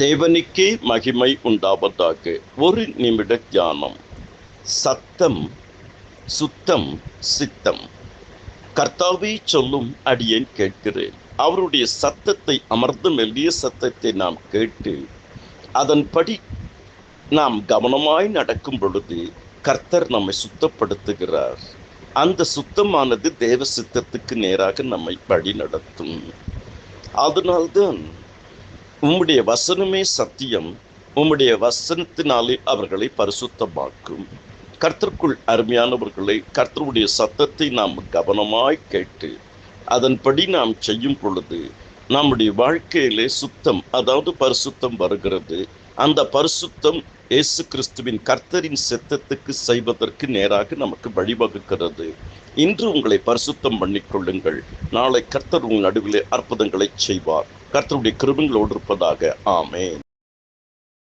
தேவனுக்கே மகிமை உண்டாவதாக. ஒரு நிமிட தியானம். சத்தம், சுத்தம், சித்தம். கர்த்தாவே சொல்லும் அடியேன் கேட்கிறேன். அவருடைய சத்தத்தை, அமர்ந்த மெல்லிய சத்தத்தை நாம் கேட்டு அதன்படி நாம் கவனமாய் நடக்கும் பொழுது கர்த்தர் நம்மை சுத்தப்படுத்துகிறார். அந்த சுத்தமானது தேவ சித்தத்துக்கு நேராக நம்மை வழி நடத்தும். அதனால்தான் உம்முடைய வசனமே சத்தியம், உம்முடைய வசனத்தினாலே அவர்களை பரிசுத்தமாக்கும். கர்த்தருக்குள் அருமையானவர்களை, கர்த்தருடைய சத்தத்தை நாம் கவனமாய் கேட்டு அதன்படி நாம் செய்யும் பொழுது நம்முடைய வாழ்க்கையிலே சுத்தம், அதாவது பரிசுத்தம் வருகிறது. அந்த பரிசுத்தம் இயேசு கிறிஸ்துவின் கர்த்தரின் சித்தத்துக்கு செய்வதற்கு நேராக நமக்கு வழிவகுக்கிறது. இன்று உங்களை பரிசுத்தம் பண்ணிக்கொள்ளுங்கள். நாளை கர்த்தர் உங்கள் நடுவிலே அற்புதங்களை செய்வார். கர்த்தருடைய கிருபைகளோடு இருப்பதாக. ஆமென்.